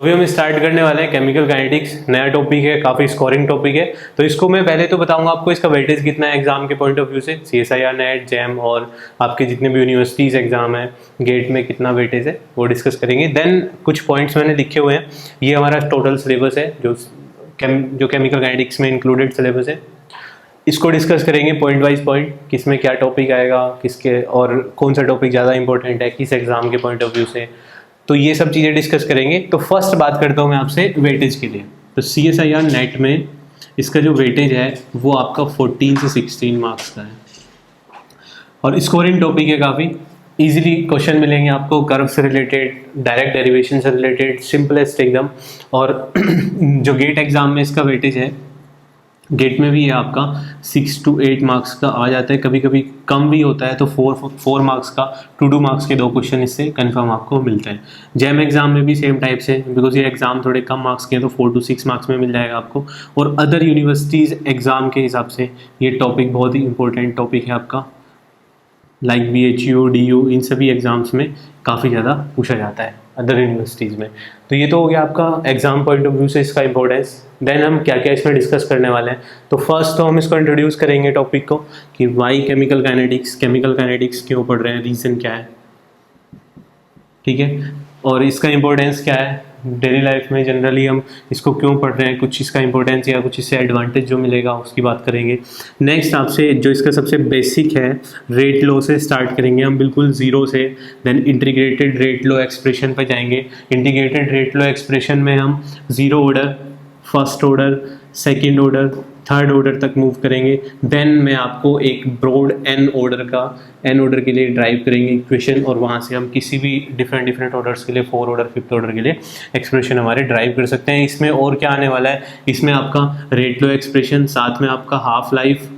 अभी हम स्टार्ट करने वाले हैं केमिकल काइनेटिक्स। नया टॉपिक है, काफ़ी स्कोरिंग टॉपिक है। तो इसको मैं पहले तो बताऊंगा आपको इसका वेटेज कितना है एग्जाम के पॉइंट ऑफ व्यू से, CSIR नेट जैम और आपके जितने भी यूनिवर्सिटीज़ एग्जाम है गेट में कितना वेटेज है वो डिस्कस करेंगे। देन कुछ पॉइंट्स मैंने लिखे हुए हैं, ये हमारा टोटल सिलेबस है जो केमिकल काइनेटिक्स में इंक्लूडेड सिलेबस है। इसको डिस्कस करेंगे पॉइंट वाइज पॉइंट, किसमें क्या टॉपिक आएगा, किसके और कौन सा टॉपिक ज़्यादा इंपॉर्टेंट है किस एग्जाम के पॉइंट ऑफ व्यू से, तो ये सब चीज़ें डिस्कस करेंगे। तो फर्स्ट बात करता हूँ मैं आपसे वेटेज के लिए। तो CSIR नेट में इसका जो वेटेज है वो आपका 14 से 16 मार्क्स का है और स्कोरिंग टॉपिक है। काफ़ी इजीली क्वेश्चन मिलेंगे आपको, कर्व से रिलेटेड, डायरेक्ट डेरिवेशन से रिलेटेड, सिंपलेस्ट एकदम। और जो गेट एग्जाम में इसका वेटेज है, गेट में भी ये आपका 6 to 8 मार्क्स का आ जाता है, कभी कभी कम भी होता है तो 4 मार्क्स का 2 मार्क्स के 2 क्वेश्चन इससे कंफर्म आपको मिलते हैं। जैम एग्जाम में भी सेम टाइप से, बिकॉज ये एग्जाम थोड़े कम मार्क्स के हैं तो 4 to 6 मार्क्स में मिल जाएगा आपको। और अदर यूनिवर्सिटीज़ एग्जाम के हिसाब से ये टॉपिक बहुत ही इंपॉर्टेंट टॉपिक है आपका, लाइक BHU DU इन सभी एग्जाम्स में काफ़ी ज़्यादा पूछा जाता है अदर यूनिवर्सिटीज़ में। तो ये तो हो गया आपका एग्जाम पॉइंट ऑफ व्यू से इसका इंपॉर्टेंस। देन हम क्या क्या इसमें डिस्कस करने वाले हैं। तो फर्स्ट तो हम इसको इंट्रोड्यूस करेंगे टॉपिक को कि वाई केमिकल काइनेटिक्स क्यों पढ़ रहे हैं, रीज़न क्या है, ठीक है, और इसका इंपॉर्टेंस क्या है डेली लाइफ में, जनरली हम इसको क्यों पढ़ रहे हैं, कुछ इसका इंपॉर्टेंस या कुछ इससे एडवांटेज जो मिलेगा उसकी बात करेंगे। नेक्स्ट आपसे जो इसका सबसे बेसिक है रेट लॉ से स्टार्ट करेंगे हम, बिल्कुल ज़ीरो से। Then integrated rate law expression पर जाएंगे। इंटीग्रेटेड रेट लॉ एक्सप्रेशन में हम zero order, first order, second order, third order तक मूव करेंगे। देन मैं आपको एक ब्रॉड एन ऑर्डर के लिए ड्राइव करेंगे इक्वेशन, और वहाँ से हम किसी भी डिफरेंट ऑर्डर्स के लिए 4 ऑर्डर 5th ऑर्डर के लिए एक्सप्रेशन हमारे ड्राइव कर सकते हैं। इसमें और क्या आने वाला है, इसमें आपका रेट लॉ एक्सप्रेशन, साथ में आपका हाफ लाइफ,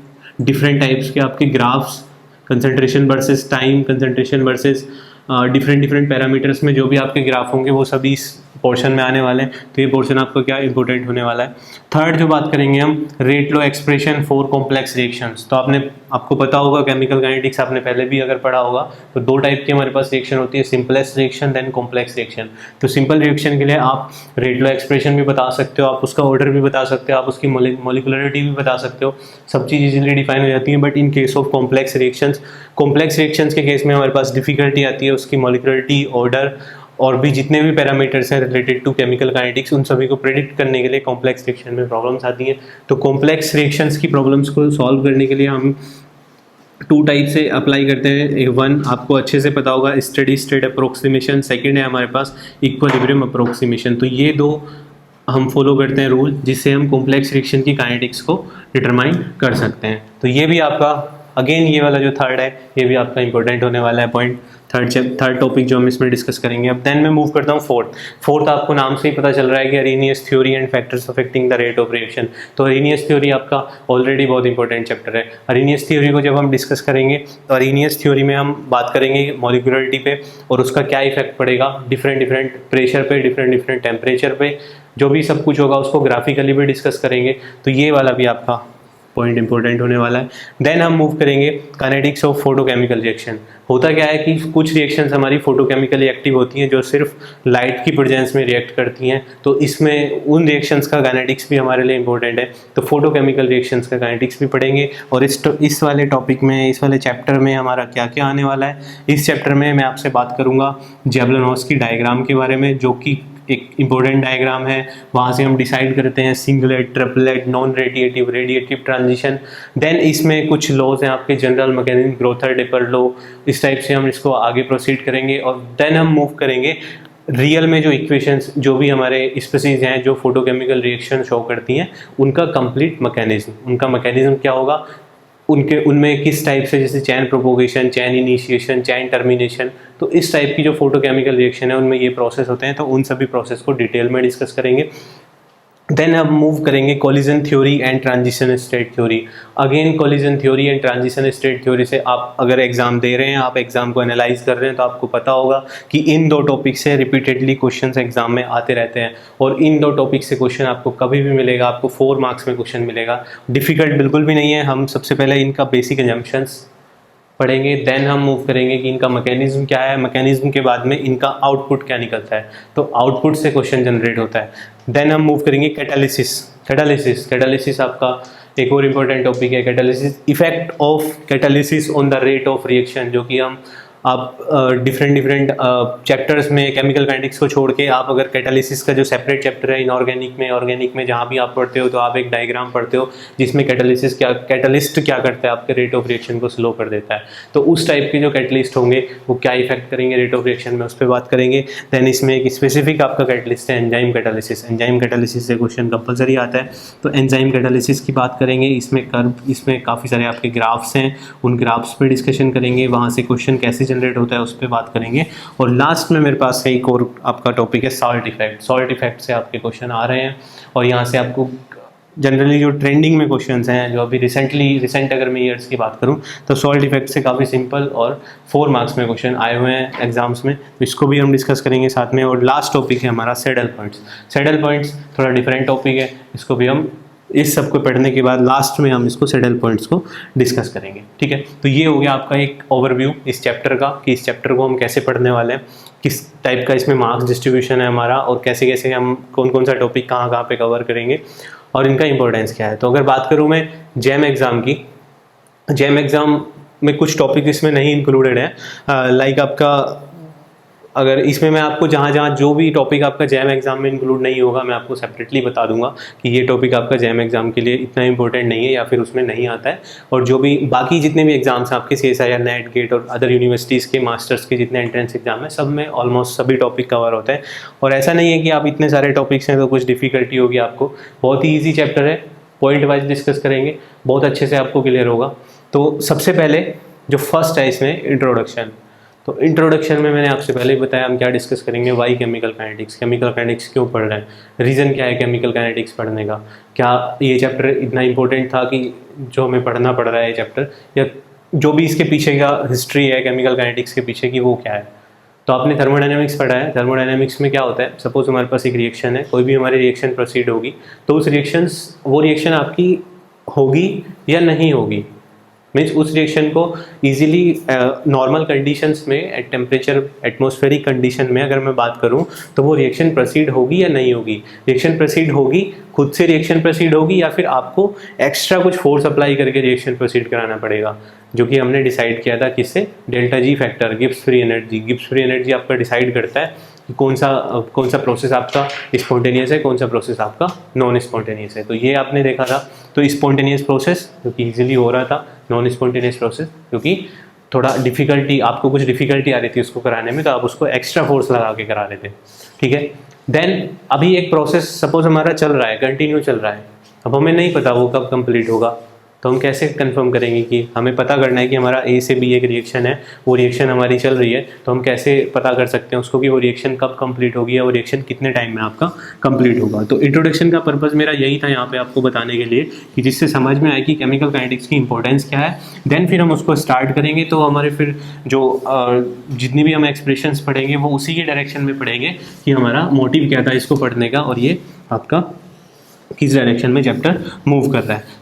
डिफरेंट टाइप्स के आपके graphs, concentration versus time, concentration versus different parameters में जो भी आपके ग्राफ होंगे वो सभी इस पोर्शन में आने वाले हैं। तो ये पोर्शन आपको क्या इंपॉर्टेंट होने वाला है। थर्ड जो बात करेंगे हम, rate law expression for complex reactions. तो आपको पता होगा केमिकल काइनेटिक्स आपने पहले भी अगर पढ़ा होगा तो 2 टाइप की हमारे पास रिएक्शन होती है, simplest reaction then complex reaction. तो सिंपल रिएक्शन के लिए आप रेट लॉ एक्सप्रेशन भी बता सकते हो, आप उसका ऑर्डर भी बता सकते हो, आप उसकी मोलिकुलरिटी भी बता सकते हो, सब चीज़ इजीली डिफाइन हो जाती है। But in case of complex reactions के केस में हमारे पास डिफिकल्टी आती है उसकी मोलिकुलरिटी, ऑर्डर और भी जितने भी पैरामीटर्स हैं रिलेटेड टू केमिकल काइनेटिक्स, उन सभी को प्रेडिक्ट करने के लिए कॉम्प्लेक्स रिएक्शन में प्रॉब्लम्स आती हैं। तो कॉम्प्लेक्स रिएक्शंस की प्रॉब्लम्स को सॉल्व करने के लिए हम 2 टाइप से अप्लाई करते हैं। 1 आपको अच्छे से पता होगा स्टेडी स्टेट अप्रोक्सीमेशन, सेकेंड है हमारे पास इक्विलिब्रियम अप्रोक्सीमेशन। तो ये 2 हम फॉलो करते हैं रूल, जिससे हम कॉम्प्लेक्स रिएक्शन की काइनेटिक्स को डिटरमाइन कर सकते हैं। तो ये भी आपका अगेन ये वाला जो थर्ड है ये भी आपका इंपॉर्टेंट होने वाला है पॉइंट, थर्ड टॉपिक जो हम इसमें डिस्कस करेंगे। अब देन मैं मूव करता हूँ फोर्थ आपको नाम से ही पता चल रहा है कि Arrhenius theory and factors affecting the rate of reaction. तो अरेनियस थ्योरी आपका ऑलरेडी बहुत इंपॉर्टेंट चैप्टर है। अरेनियस थ्योरी को जब हम डिस्कस करेंगे तो अरेनियस थ्योरी में हम बात करेंगे मॉलिक्यूलरिटी पे और उसका क्या इफेक्ट पड़ेगा डिफरेंट प्रेशर पे, डिफरेंट टेम्परेचर पे, जो भी सब कुछ होगा उसको ग्राफिकली भी डिस्कस करेंगे। तो ये वाला भी आपका पॉइंट इंपॉर्टेंट होने वाला है। देन हम मूव करेंगे काइनेटिक्स ऑफ फोटोकेमिकल रिएक्शन। होता क्या है कि कुछ रिएक्शंस हमारी फोटोकेमिकली एक्टिव होती हैं जो सिर्फ लाइट की प्रेजेंस में रिएक्ट करती हैं, तो इसमें उन रिएक्शंस का काइनेटिक्स भी हमारे लिए इंपॉर्टेंट है। तो फोटोकेमिकल रिएक्शंस का काइनेटिक्स भी पढ़ेंगे। और इस वाले टॉपिक में, इस वाले चैप्टर में हमारा क्या क्या आने वाला है, इस चैप्टर में मैं आपसे बात करूँगा ज़ेबेलनोव्स्की डायग्राम के बारे में, जो कि एक इम्पोर्टेंट डायग्राम है। वहाँ से हम डिसाइड करते हैं singlet, triplet, non radiative, radiative transition. Then इसमें कुछ लॉज हैं आपके, general mechanism, Grotthuss Draper law, इस टाइप से हम इसको आगे प्रोसीड करेंगे। और देन हम मूव करेंगे रियल में जो इक्वेशंस, जो भी हमारे स्पीसीज हैं जो फोटोकेमिकल रिएक्शन शो करती हैं, उनका कंप्लीट मैकेनिज्म क्या होगा, उनमें किस टाइप से, जैसे चैन प्रोपोगेशन, चैन इनिशिएशन, चैन टर्मिनेशन, तो इस टाइप की जो फोटोकेमिकल रिएक्शन है उनमें ये प्रोसेस होते हैं। तो उन सभी प्रोसेस को डिटेल में डिस्कस करेंगे। देन हम मूव करेंगे collision theory and transition state theory. Again collision theory and transition state theory से आप अगर एग्जाम दे रहे हैं, आप एग्जाम को एनालाइज कर रहे हैं, तो आपको पता होगा कि इन 2 टॉपिक से रिपीटेडली क्वेश्चंस एग्जाम में आते रहते हैं। और इन 2 टॉपिक से क्वेश्चन आपको कभी भी मिलेगा, आपको 4 मार्क्स में क्वेश्चन मिलेगा। डिफिकल्ट बिल्कुल भी नहीं है। हम सबसे पहले इनका बेसिक एजम्पशंस पढ़ेंगे, देन हम मूव करेंगे कि इनका मैकेनिज्म क्या है, मैकेनिज्म के बाद में इनका आउटपुट क्या निकलता है, तो आउटपुट से क्वेश्चन जनरेट होता है। देन हम मूव करेंगे कैटालिसिस। कैटालिसिस आपका एक और इम्पोर्टेंट टॉपिक है, catalysis, effect of catalysis on the rate of reaction, जो कि हम आप डिफरेंट चैप्टर्स में केमिकल काइनेटिक्स को छोड़ के आप अगर कैटालिसिस का जो सेपरेट चैप्टर है इनऑर्गेनिक में जहाँ भी आप पढ़ते हो तो आप एक डायग्राम पढ़ते हो जिसमें कैटालिस्ट क्या करता है, आपके रेट ऑफ रिएक्शन को स्लो कर देता है। तो उस टाइप के जो कैटलिस्ट होंगे वो क्या इफेक्ट करेंगे रेट ऑफ रिएक्शन में, उस पर बात करेंगे। दैन इसमें एक स्पेसिफिक आपका कैटलिस्ट है एंजाइम कैटालिसिस। एंजाइम कैटालिसिस से क्वेश्चन कंपलसरी आता है, तो एंजाइम कैटालिसिस की बात करेंगे। इसमें काफ़ी सारे आपके ग्राफ्स हैं, उन ग्राफ्स पे डिस्कशन करेंगे, वहाँ से क्वेश्चन कैसे जनरेट होता है उस पर बात करेंगे। और लास्ट में मेरे पास है एक और आपका टॉपिक है सॉल्ट इफेक्ट। सॉल्ट इफेक्ट से आपके क्वेश्चन आ रहे हैं और यहाँ से आपको जनरली जो ट्रेंडिंग में क्वेश्चंस हैं, जो अभी रिसेंट अगर मैं ईयर्स की बात करूं तो सॉल्ट इफेक्ट से काफ़ी सिंपल और 4 मार्क्स में क्वेश्चन आए हुए हैं एग्जाम्स में, तो इसको भी हम डिस्कस करेंगे साथ में। और लास्ट टॉपिक है हमारा सैडल पॉइंट्स। सैडल पॉइंट्स थोड़ा डिफरेंट टॉपिक है, इसको भी हम इस सब को पढ़ने के बाद लास्ट में हम इसको सैडल पॉइंट्स को डिस्कस करेंगे, ठीक है। तो ये हो गया आपका एक ओवरव्यू इस चैप्टर का कि इस चैप्टर को हम कैसे पढ़ने वाले हैं, किस टाइप का इसमें मार्क्स डिस्ट्रीब्यूशन है हमारा, और कैसे कैसे हम कौन सा टॉपिक कहाँ पे कवर करेंगे और इनका इंपॉर्टेंस क्या है। तो अगर बात करूँ मैं जैम एग्ज़ाम की, जैम एग्ज़ाम में कुछ टॉपिक इसमें नहीं इंक्लूडेड है, लाइक आपका अगर इसमें मैं आपको जहाँ जो भी टॉपिक आपका जैम एग्ज़ाम में इंक्लूड नहीं होगा मैं आपको सेपरेटली बता दूंगा कि ये टॉपिक आपका जैम एग्ज़ाम के लिए इतना इंपॉर्टेंट नहीं है या फिर उसमें नहीं आता है। और जो भी बाकी जितने भी एग्जाम्स हैं आपके CSIR, नेट, गेट और अदर यूनिवर्सिटीज़ के मास्टर्स के जितने एंट्रेंस एग्जाम है सब में ऑलमोस्ट सभी टॉपिक कवर होता है। और ऐसा नहीं है कि आप इतने सारे टॉपिक्स हैं तो कुछ डिफ़िकल्टी होगी आपको, बहुत ही ईजी चैप्टर है, पॉइंट वाइज डिस्कस करेंगे, बहुत अच्छे से आपको क्लियर होगा। तो सबसे पहले जो फर्स्ट है इसमें इंट्रोडक्शन। तो इंट्रोडक्शन में मैंने आपसे पहले ही बताया हम क्या डिस्कस करेंगे, why chemical kinetics, chemical kinetics क्यों पढ़ रहे हैं, रीज़न क्या है केमिकल काइनेटिक्स पढ़ने का, क्या ये चैप्टर इतना इंपॉर्टेंट था कि जो हमें पढ़ना पड़ रहा है ये चैप्टर, या जो भी इसके पीछे का हिस्ट्री है केमिकल काइनेटिक्स के पीछे की वो क्या है। तो आपने थर्मोडायनेमिक्स पढ़ा है, थर्मोडायनेमिक्स में क्या होता है, सपोज हमारे पास एक रिएक्शन है, कोई भी हमारी रिएक्शन प्रोसीड होगी तो उस वो रिएक्शन आपकी होगी या नहीं होगी, मीन्स उस रिएक्शन को इजीली नॉर्मल कंडीशंस में एट टेम्परेचर एटमॉस्फेरिक कंडीशन में अगर मैं बात करूं तो वो रिएक्शन प्रोसीड होगी या नहीं होगी। रिएक्शन प्रोसीड होगी, खुद से रिएक्शन प्रोसीड होगी, या फिर आपको एक्स्ट्रा कुछ फोर्स अप्लाई करके रिएक्शन प्रोसीड कराना पड़ेगा, जो कि हमने डिसाइड किया था किससे, delta G factor, Gibbs free energy. Gibbs free energy आपका डिसाइड करता है कि कौन सा प्रोसेस आपका स्पॉन्टेनियस है, कौन सा प्रोसेस आपका नॉन स्पॉन्टेनियस है। तो ये आपने देखा था, तो स्पॉन्टेनियस प्रोसेस जो कि इजीली हो रहा था, नॉन स्पॉन्टेनियस प्रोसेस क्योंकि थोड़ा डिफिकल्टी, आपको कुछ डिफिकल्टी आ रही थी उसको कराने में तो आप उसको एक्स्ट्रा फोर्स लगा के करा रहे थे, ठीक है। देन अभी एक प्रोसेस सपोज हमारा चल रहा है, कंटिन्यू चल रहा है, अब हमें नहीं पता वो कब कंप्लीट होगा, तो हम कैसे कंफर्म करेंगे कि हमें पता करना है कि हमारा A से B एक रिएक्शन है, वो रिएक्शन हमारी चल रही है, तो हम कैसे पता कर सकते हैं उसको कि वो रिएक्शन कब कंप्लीट होगी या वो रिएक्शन कितने टाइम में आपका कंप्लीट होगा। तो इंट्रोडक्शन का पर्पस मेरा यही था यहाँ पे आपको बताने के लिए कि जिससे समझ में आए कि केमिकल काइनेटिक्स की इंपॉर्टेंस क्या है। देन फिर हम उसको स्टार्ट करेंगे, तो हमारे फिर जो जितनी भी हम एक्सप्रेशंस पढ़ेंगे वो उसी के डायरेक्शन में पढ़ेंगे कि हमारा मोटिव क्या था इसको पढ़ने का और ये आपका किस डायरेक्शन में चैप्टर मूव कर रहा है।